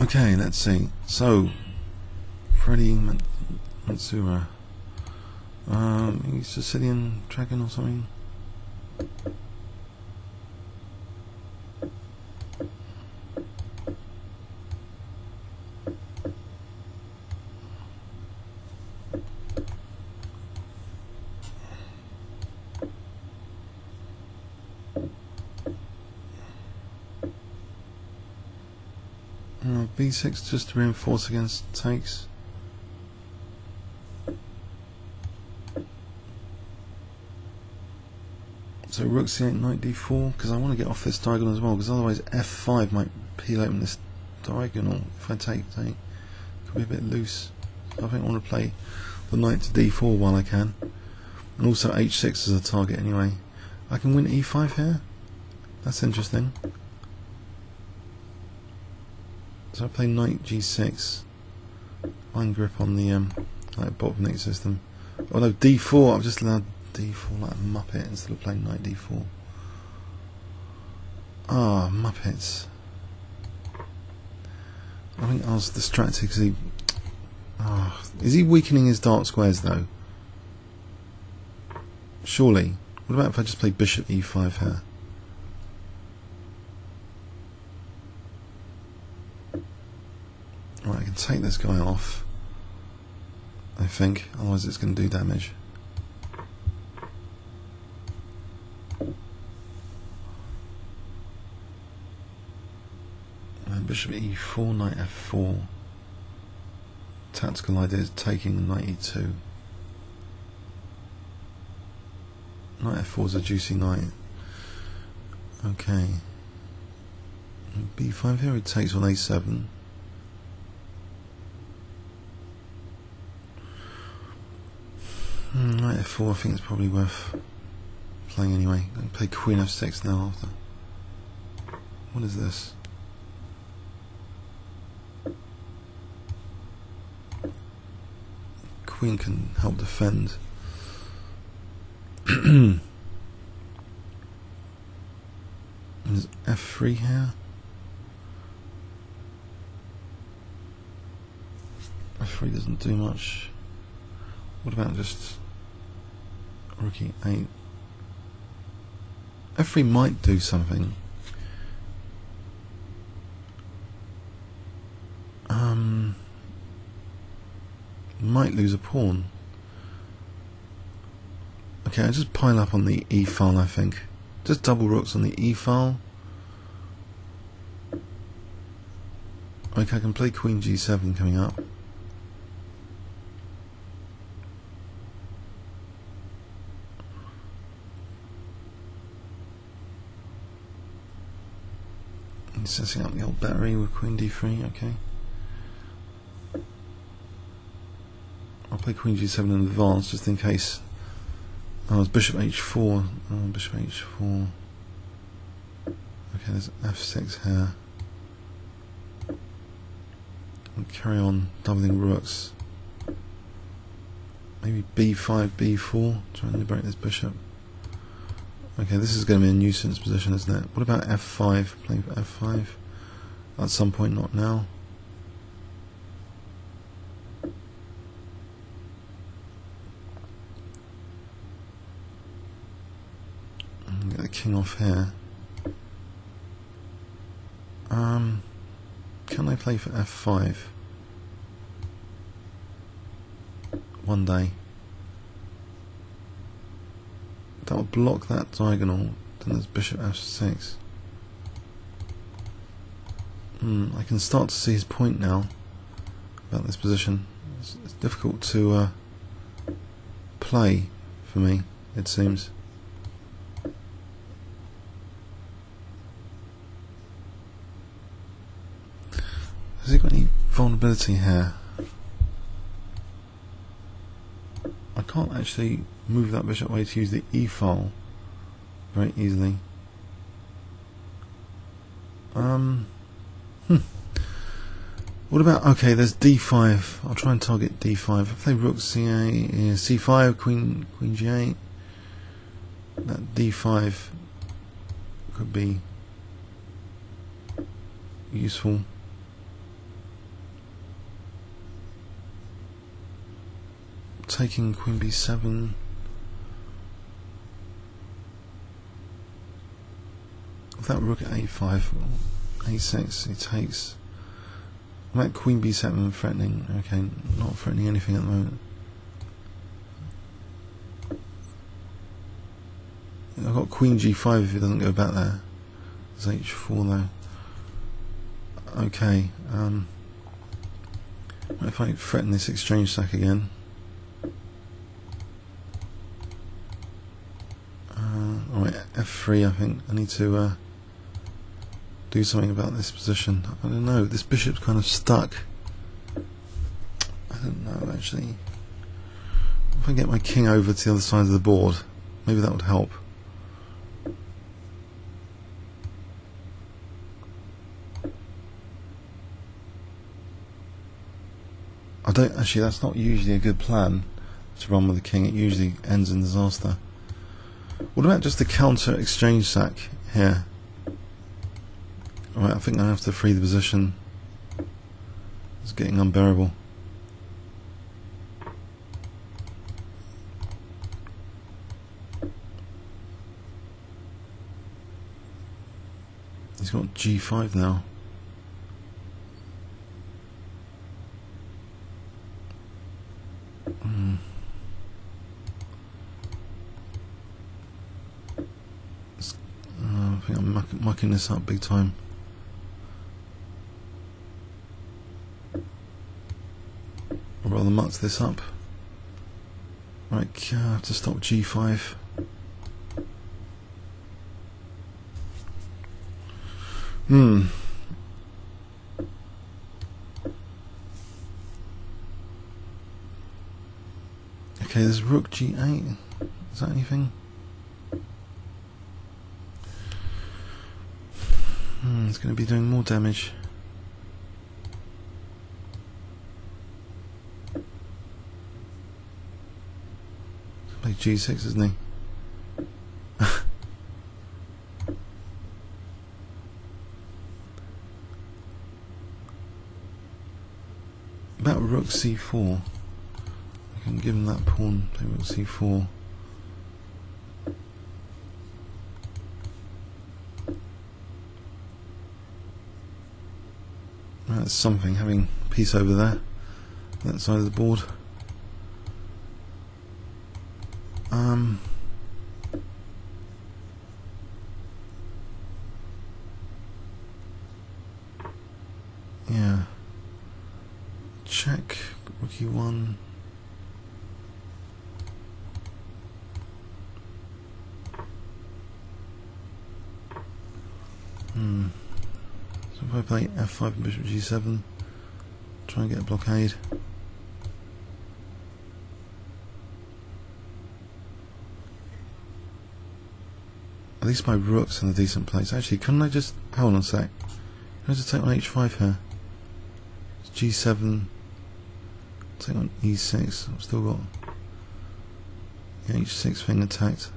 Okay, let's see. So, FredyMatsuura. He's Sicilian dragon or something. B6 just to reinforce against takes. So rook c8, knight d4, because I want to get off this diagonal as well, because otherwise f5 might peel open this diagonal if I take. Could be a bit loose. So I think I want to play the knight to d4 while I can. And also h6 as a target anyway. I can win e5 here. That's interesting. So I play knight g6. Fine grip on the like Botvinnik system. Although d4, I've just allowed d4 like a muppet instead of playing knight d4. Ah, muppets. I think I was distracted because he... Oh, is he weakening his dark squares though? Surely. What about if I just play bishop e5 here? Right, I can take this guy off, I think, otherwise it's going to do damage. And bishop e4, knight f4. Tactical idea is taking knight e2. Knight f4 is a juicy knight. Okay. And b5 here, it takes on a7. Knight f4 I think it's probably worth playing anyway. I'm going to play queen f6 now after. What is this? Queen can help defend. There's f3 here. f3 doesn't do much. What about just rook e8? f3 might do something. Might lose a pawn. Okay, I just pile up on the e file, I think. Just double rooks on the e file. Okay, I can play queen g7 coming up. Setting up the old battery with queen d3, okay. I'll play queen g7 in advance just in case. Oh, it's bishop h4. Oh, bishop h4. Okay, there's f6 here. I'll carry on doubling rooks. Maybe b5, b4. Try and liberate this bishop. Okay, this is going to be a nuisance position, isn't it? What about f5? Playing for f5? At some point, not now. Get the king off here. Can I play for f5? One day. That will block that diagonal. Then there's bishop f6. I can start to see his point now about this position. It's difficult to play for me, it seems. Has he got any vulnerability here? I can't actually move that bishop away to use the e file very easily. What about, okay, there's d5. I'll try and target d5. I play rook c8, c5, queen g8. That d5 could be useful. taking Queen B7. Without Rook at A5, A6, he takes. I'm at Queen B7 threatening. Okay, not threatening anything at the moment. I've got Queen G5 if it doesn't go back there. There's H4 though. Okay, if I threaten this exchange sack again. Alright, F3, I think I need to do something about this position. I don't know, this bishop's kind of stuck. I don't know actually. If I get my king over to the other side of the board, maybe that would help. I don't actually, that's not usually a good plan to run with the king. It usually ends in disaster. What about just the counter exchange sack here? Alright, I think I have to free the position. It's getting unbearable. He's got G5 now. I think I'm mucking this up big time. I'd rather muck this up. Right, I have to stop G5. Okay, there's Rook G8. Is that anything? It's going to be doing more damage. Play G6, isn't he? About Rook C4. I can give him that pawn, play Rook C4. That's something, having peace over there, that side of the board. Yeah. Check, Rook E1. So if I play F5 and Bishop G7, try and get a blockade. At least my rook's in a decent place. Actually, couldn't I just hold on a sec? Can I just take on H5 here? It's G7. Take on E6. I've still got the H6 thing attacked.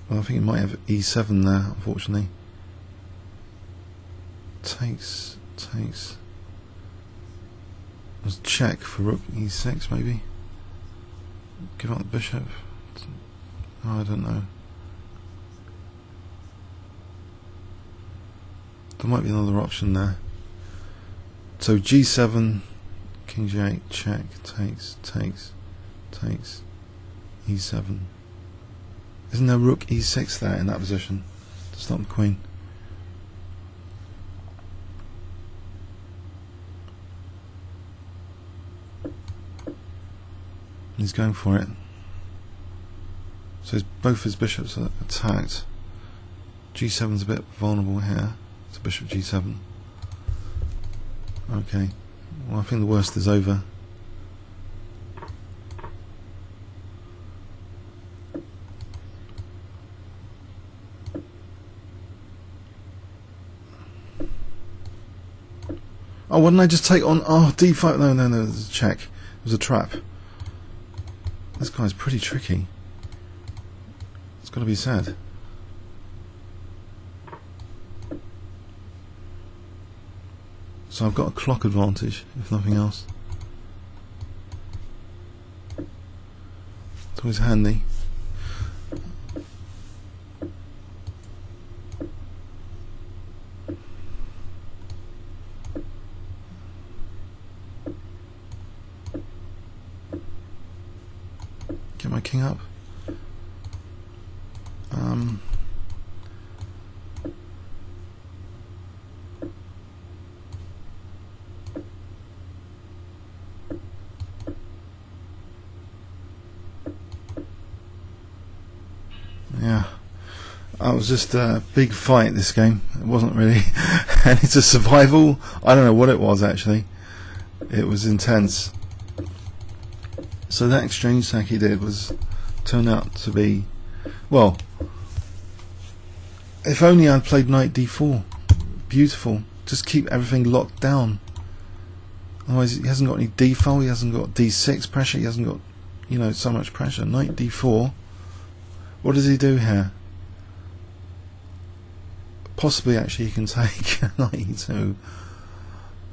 Well, I think it might have E7 there, unfortunately. Takes. Let's check for Rook E6, maybe. Give up the bishop. Oh, I don't know. There might be another option there. So G7, King G8, check, takes, E7. Isn't there Rook E6 there in that position to stop the Queen? He's going for it. So both his bishops are attacked. G7's a bit vulnerable here to Bishop G7. Okay, well I think the worst is over. Oh, why didn't I just take on D5? No, it was a check. It was a trap. This guy's pretty tricky. It's got to be said. So I've got a clock advantage, if nothing else. It's always handy. Get my king up. Yeah, it was just a big fight, this game. It wasn't really and it's a survival. I don't know what it was actually. It was intense. So that exchange sack he did turned out to be, well, if only I'd played knight d4. Beautiful. Just keep everything locked down. Otherwise he hasn't got any d-file, he hasn't got d6 pressure, he hasn't got, you know, so much pressure. Knight d4. What does he do here? Possibly actually he can take knight e2.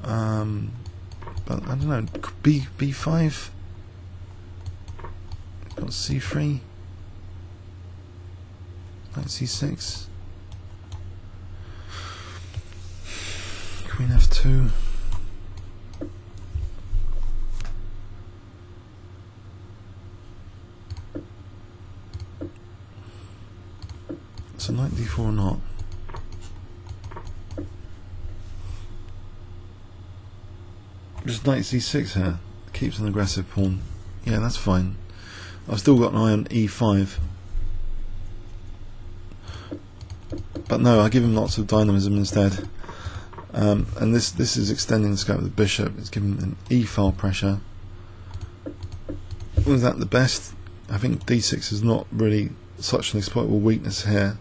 But I don't know. B5. Got c3. Knight c6. Queen f2. So knight d4 or not? Just knight c6 here. Keeps an aggressive pawn. Yeah, that's fine. I've still got an eye on e5. But no, I give him lots of dynamism instead. And this is extending the scope of the bishop. It's giving an e-file pressure. Was that the best? I think d6 is not really such an exploitable weakness here.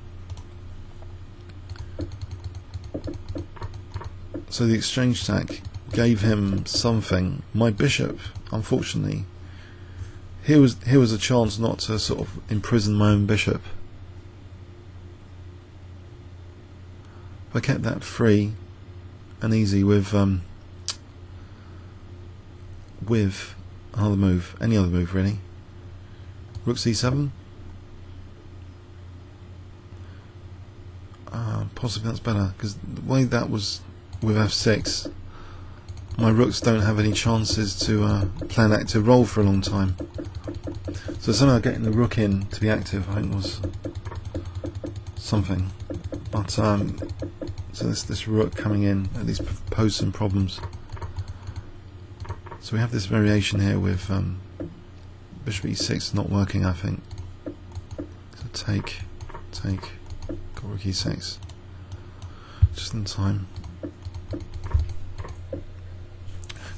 So the exchange sack gave him something. My bishop, unfortunately, here was a chance not to sort of imprison my own bishop. If I kept that free and easy with another move, any other move really. Rook c7. Possibly that's better, because the way that was with f6, my rooks don't have any chances to play an active role for a long time. So somehow getting the rook in to be active, I think, was something. But so this rook coming in at least posed some problems. So we have this variation here with bishop e6 not working, I think. So take, got rook e6, just in time.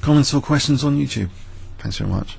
Comments or questions on YouTube? Thanks very much.